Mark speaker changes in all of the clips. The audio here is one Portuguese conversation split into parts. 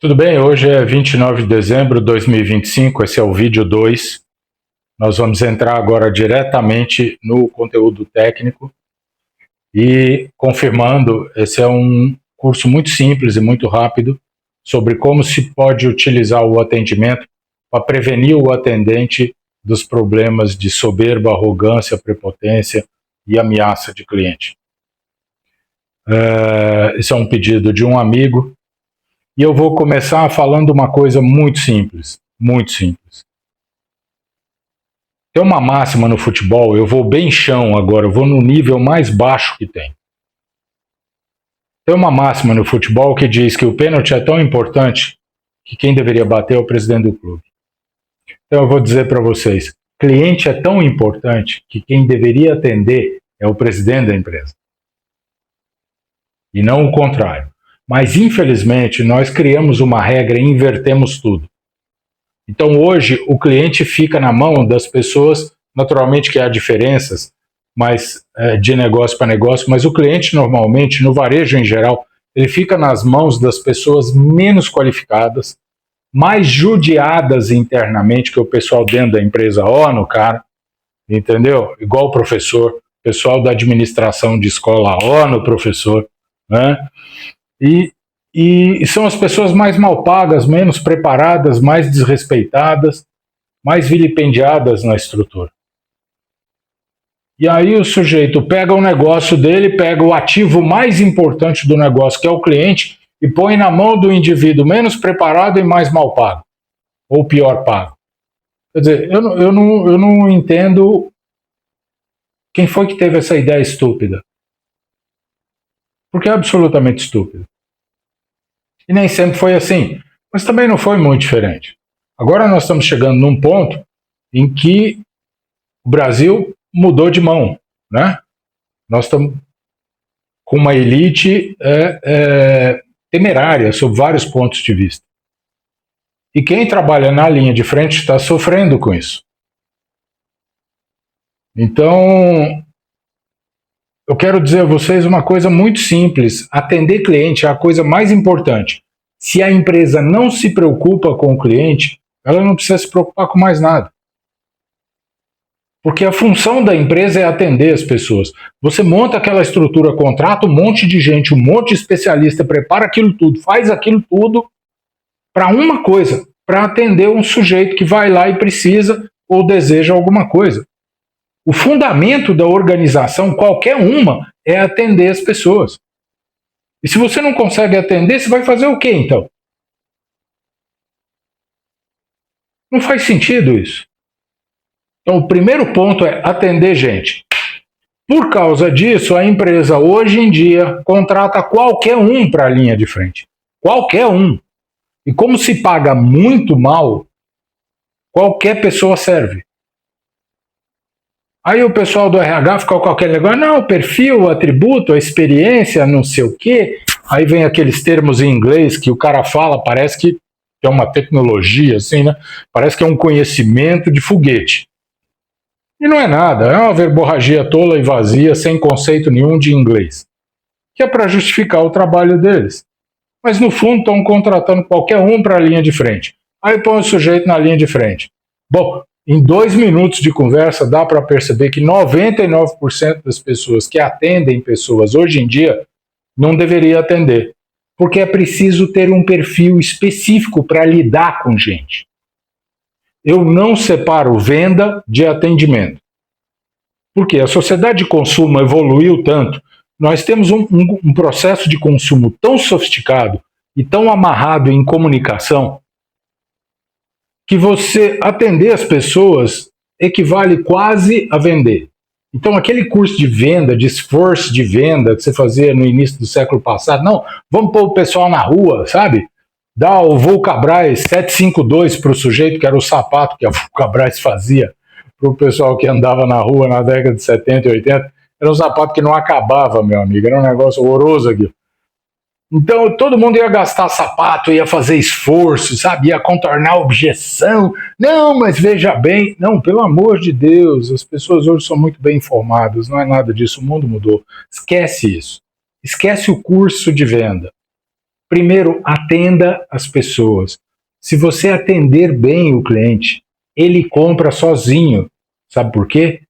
Speaker 1: Tudo bem, hoje é 29 de dezembro de 2025, esse é o vídeo 2. Nós vamos entrar agora diretamente no conteúdo técnico e confirmando, esse é um curso muito simples e muito rápido sobre como se pode utilizar o atendimento para prevenir o atendente dos problemas de soberba, arrogância, prepotência e ameaça de cliente. Esse é um pedido de um amigo. E eu vou começar falando uma coisa muito simples, muito simples. Tem uma máxima no futebol, eu vou bem chão agora, eu vou no nível mais baixo que tem. Tem uma máxima no futebol que diz que o pênalti é tão importante que quem deveria bater é o presidente do clube. Então eu vou dizer para vocês, cliente é tão importante que quem deveria atender é o presidente da empresa. E não o contrário. Mas, infelizmente, nós criamos uma regra e invertemos tudo. Então, hoje, o cliente fica na mão das pessoas, naturalmente que há diferenças, mas de negócio para negócio, mas o cliente, normalmente, no varejo em geral, ele fica nas mãos das pessoas menos qualificadas, mais judiadas internamente que o pessoal dentro da empresa, no cara, entendeu? Igual o professor, pessoal da administração de escola, no professor, né? E são as pessoas mais mal pagas, menos preparadas, mais desrespeitadas, mais vilipendiadas na estrutura. E aí o sujeito pega o negócio dele, pega o ativo mais importante do negócio, que é o cliente, e põe na mão do indivíduo menos preparado e mais mal pago, ou pior pago. Quer dizer, eu não entendo quem foi que teve essa ideia estúpida. Porque é absolutamente estúpido. E nem sempre foi assim, mas também não foi muito diferente. Agora nós estamos chegando num ponto em que o Brasil mudou de mão, né? Nós estamos com uma elite temerária sob vários pontos de vista. E quem trabalha na linha de frente está sofrendo com isso. Então, eu quero dizer a vocês uma coisa muito simples. Atender cliente é a coisa mais importante. Se a empresa não se preocupa com o cliente, ela não precisa se preocupar com mais nada. Porque a função da empresa é atender as pessoas. Você monta aquela estrutura, contrata um monte de gente, um monte de especialista, prepara aquilo tudo, faz aquilo tudo para uma coisa, para atender um sujeito que vai lá e precisa ou deseja alguma coisa. O fundamento da organização, qualquer uma, é atender as pessoas. E se você não consegue atender, você vai fazer o quê, então? Não faz sentido isso. Então, o primeiro ponto é atender gente. Por causa disso, a empresa, hoje em dia, contrata qualquer um para a linha de frente. Qualquer um. E como se paga muito mal, qualquer pessoa serve. Aí o pessoal do RH fica com aquele negócio, não, o perfil, o atributo, a experiência, não sei o quê. Aí vem aqueles termos em inglês que o cara fala, parece que é uma tecnologia, assim, né? Parece que é um conhecimento de foguete. E não é nada, é uma verborragia tola e vazia, sem conceito nenhum de inglês. Que é para justificar o trabalho deles. Mas no fundo estão contratando qualquer um para a linha de frente. Aí põe o sujeito na linha de frente. Bom, em 2 minutos de conversa dá para perceber que 99% das pessoas que atendem pessoas hoje em dia não deveria atender. Porque é preciso ter um perfil específico para lidar com gente. Eu não separo venda de atendimento. Porque a sociedade de consumo evoluiu tanto, nós temos um processo de consumo tão sofisticado e tão amarrado em comunicação que você atender as pessoas equivale quase a vender. Então, aquele curso de venda, de esforço de venda que você fazia no início do século passado, não, vamos pôr o pessoal na rua, sabe? Dá o Vulcabras 752 para o sujeito, que era o sapato que a Vulcabras fazia para o pessoal que andava na rua na década de 70 e 80. Era um sapato que não acabava, meu amigo, era um negócio horroroso aqui. Então, todo mundo ia gastar sapato, ia fazer esforço, sabe? Ia contornar a objeção. Não, mas veja bem. Não, pelo amor de Deus, as pessoas hoje são muito bem informadas, não é nada disso, o mundo mudou. Esquece isso. Esquece o curso de venda. Primeiro, atenda as pessoas. Se você atender bem o cliente, ele compra sozinho. Sabe por quê?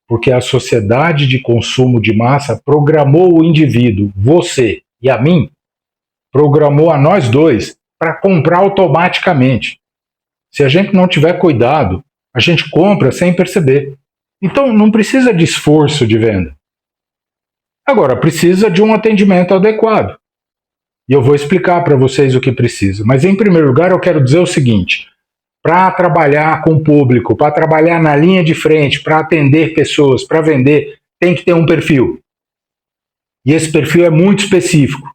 Speaker 1: Porque a sociedade de consumo de massa programou o indivíduo, você e a mim, programou a nós dois para comprar automaticamente. Se a gente não tiver cuidado, a gente compra sem perceber. Então, não precisa de esforço de venda. Agora, precisa de um atendimento adequado. E eu vou explicar para vocês o que precisa. Mas, em primeiro lugar, eu quero dizer o seguinte: para trabalhar com o público, para trabalhar na linha de frente, para atender pessoas, para vender, tem que ter um perfil. E esse perfil é muito específico.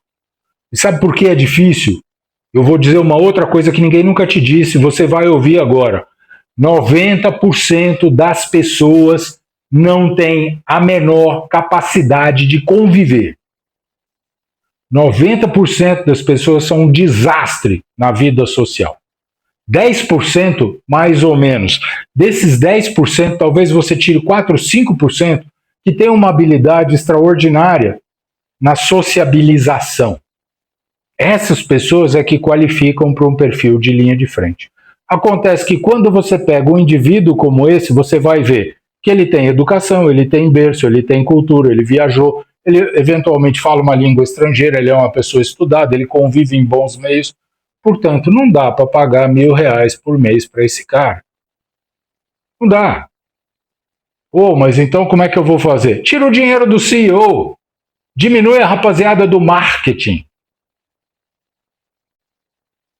Speaker 1: E sabe por que é difícil? Eu vou dizer uma outra coisa que ninguém nunca te disse, você vai ouvir agora. 90% das pessoas não têm a menor capacidade de conviver. 90% das pessoas são um desastre na vida social. 10%, mais ou menos. Desses 10%, talvez você tire 4 ou 5% que tem uma habilidade extraordinária na sociabilização. Essas pessoas é que qualificam para um perfil de linha de frente. Acontece que quando você pega um indivíduo como esse, você vai ver que ele tem educação, ele tem berço, ele tem cultura, ele viajou, ele eventualmente fala uma língua estrangeira, ele é uma pessoa estudada, ele convive em bons meios. Portanto, não dá para pagar R$1.000 por mês para esse cara. Não dá. Mas então como é que eu vou fazer? Tira o dinheiro do CEO. Diminui a rapaziada do marketing.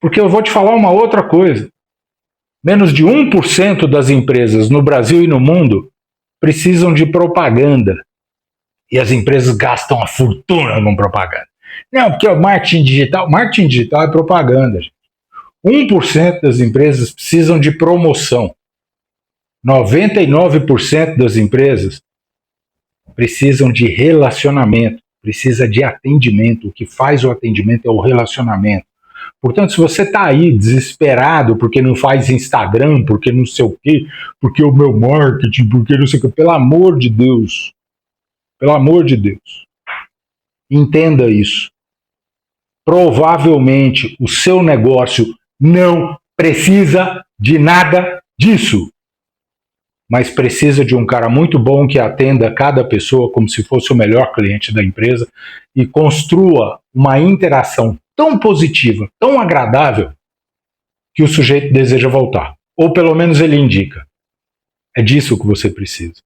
Speaker 1: Porque eu vou te falar uma outra coisa. Menos de 1% das empresas no Brasil e no mundo precisam de propaganda. E as empresas gastam uma fortuna com propaganda. Não, porque o marketing digital é propaganda. 1% das empresas precisam de promoção. 99% das empresas precisam de relacionamento, precisa de atendimento. O que faz o atendimento é o relacionamento. Portanto, se você está aí desesperado porque não faz Instagram, porque não sei o quê, porque o meu marketing, porque não sei o quê, pelo amor de Deus, entenda isso. Provavelmente o seu negócio não precisa de nada disso, mas precisa de um cara muito bom que atenda cada pessoa como se fosse o melhor cliente da empresa e construa uma interação tão positiva, tão agradável, que o sujeito deseja voltar. Ou pelo menos ele indica. É disso que você precisa.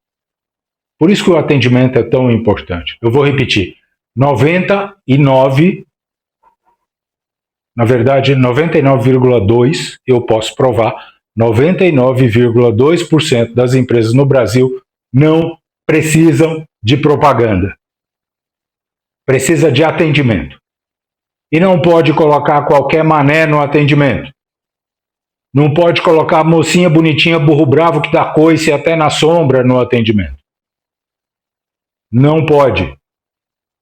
Speaker 1: Por isso que o atendimento é tão importante. Eu vou repetir. 99,2%, eu posso provar, 99,2% das empresas no Brasil não precisam de propaganda. Precisa de atendimento. E não pode colocar qualquer mané no atendimento. Não pode colocar a mocinha bonitinha, burro bravo, que dá coice até na sombra no atendimento. Não pode.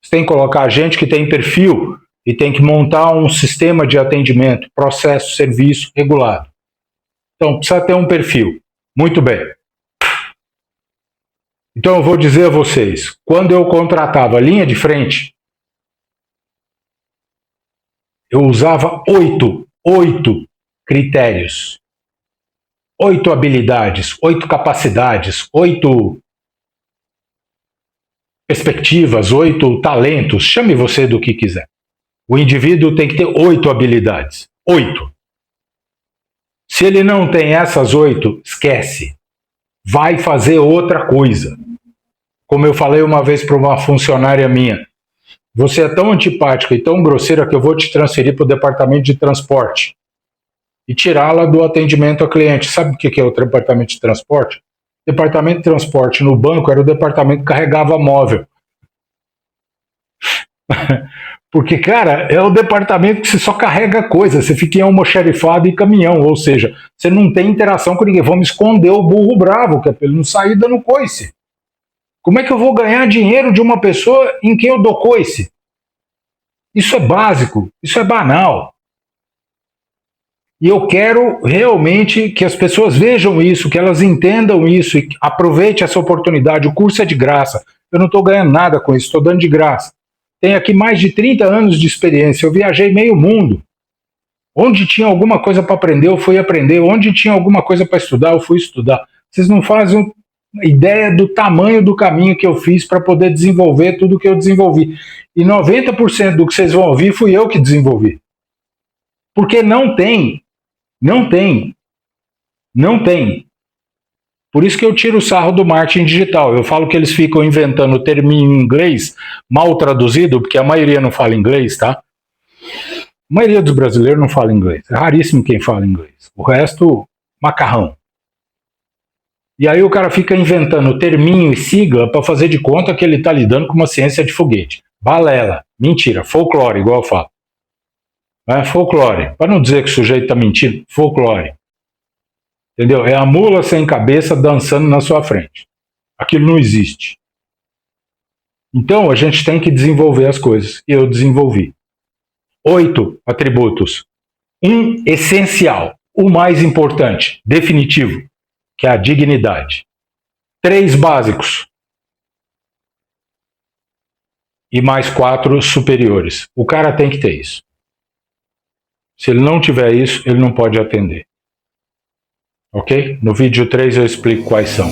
Speaker 1: Você tem que colocar gente que tem perfil e tem que montar um sistema de atendimento, processo, serviço regulado. Então, precisa ter um perfil. Muito bem. Então, eu vou dizer a vocês, quando eu contratava linha de frente, eu usava 8 critérios, 8 habilidades, 8 capacidades, 8 perspectivas, 8 talentos, chame você do que quiser. O indivíduo tem que ter 8 habilidades. 8. Se ele não tem essas 8, esquece. Vai fazer outra coisa. Como eu falei uma vez para uma funcionária minha, você é tão antipática e tão grosseira que eu vou te transferir para o departamento de transporte e tirá-la do atendimento ao cliente. Sabe o que é o departamento de transporte? O departamento de transporte no banco era o departamento que carregava móvel. Porque, cara, é o departamento que você só carrega coisa, você fica em almoxarifado e caminhão, ou seja, você não tem interação com ninguém. Vamos esconder o burro bravo, que é para ele não sair dando coice. Como é que eu vou ganhar dinheiro de uma pessoa em quem eu dou coice? Isso é básico, isso é banal. E eu quero realmente que as pessoas vejam isso, que elas entendam isso e aproveite essa oportunidade. O curso é de graça, eu não estou ganhando nada com isso, estou dando de graça. tenho aqui mais de 30 anos de experiência, eu viajei meio mundo. Onde tinha alguma coisa para aprender, eu fui aprender. Onde tinha alguma coisa para estudar, eu fui estudar. Vocês não fazem ideia do tamanho do caminho que eu fiz para poder desenvolver tudo que eu desenvolvi. E 90% do que vocês vão ouvir fui eu que desenvolvi. Porque não tem. Por isso que eu tiro o sarro do marketing digital. Eu falo que eles ficam inventando termino em inglês mal traduzido, porque a maioria não fala inglês, tá? A maioria dos brasileiros não fala inglês. É raríssimo quem fala inglês. O resto, macarrão. E aí o cara fica inventando terminho e sigla para fazer de conta que ele está lidando com uma ciência de foguete. Balela. Mentira. Folclore, igual eu falo. É folclore. Para não dizer que o sujeito está mentindo, folclore. Entendeu? É a mula sem cabeça dançando na sua frente. Aquilo não existe. Então a gente tem que desenvolver as coisas. E eu desenvolvi. 8 atributos. Um essencial, o mais importante, definitivo, que é a dignidade. 3 básicos. E mais 4 superiores. O cara tem que ter isso. Se ele não tiver isso, ele não pode atender. Ok? No vídeo 3 eu explico quais são.